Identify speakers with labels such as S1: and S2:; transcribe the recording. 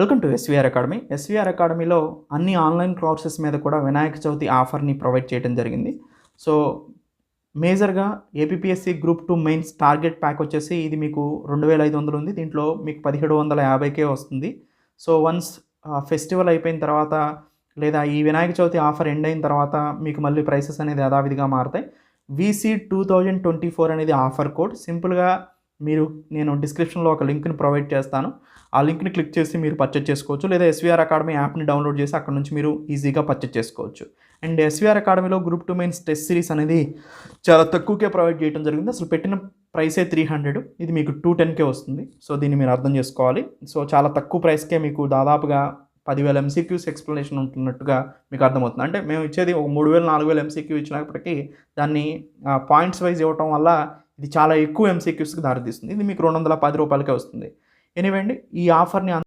S1: Welcome to SVR academy. SVR అకాడమీలో అన్ని online courses మీద కూడా వినాయక చవితి ఆఫర్ని ప్రొవైడ్ చేయడం జరిగింది. సో మేజర్గా APSC group 2 mains target pack వచ్చేసి ఇది మీకు 2500 ఉంది. దీంట్లో మీకు 1750కే వస్తుంది. సో వన్స్ ఫెస్టివల్ అయిపోయిన తర్వాత లేదా ఈ వినాయక చవితి ఆఫర్ ఎండ్ అయిన తర్వాత మీకు మళ్ళీ ప్రైసెస్ అనేది యథావిధిగా మారుతాయి. వీసీ 2024 అనేది ఆఫర్ కోడ్. సింపుల్గా నేను డిస్క్రిప్షన్లో ఒక లింక్ని ప్రొవైడ్ చేస్తాను. ఆ లింక్ని క్లిక్ చేసి మీరు పర్చేజ్ చేసుకోవచ్చు, లేదా ఎస్వీఆర్ అకాడమీ యాప్ని డౌన్లోడ్ చేసి అక్కడ నుంచి మీరు ఈజీగా పర్చేజ్ చేసుకోవచ్చు. అండ్ ఎస్వీఆర్ అకాడమీలో గ్రూప్ 2 మెయిన్స్ టెస్ట్ సిరీస్ అనేది చాలా తక్కువకే ప్రొవైడ్ చేయడం జరిగింది. అసలు పెట్టిన ప్రైసే 300, ఇది మీకు 210కే వస్తుంది. సో దీన్ని మీరు అర్థం చేసుకోవాలి. సో చాలా తక్కువ ప్రైస్కే మీకు దాదాపుగా 10,000 ఎంసీక్యూస్ ఎక్స్ప్లెనేషన్ ఉంటున్నట్టుగా మీకు అర్థమవుతుంది. అంటే మేము ఇచ్చేది ఒక 3,000 4,000 ఎంసీక్యూ ఇచ్చినప్పటికీ దాన్ని పాయింట్స్ వైజ్ ఇవ్వటం వల్ల ఇది చాలా ఎక్కువ ఎంసీక్యూస్కి దారితీస్తుంది. ఇది మీకు 210 రూపాయలకే వస్తుంది. ఎనీవే అండి, ఈ ఆఫర్ని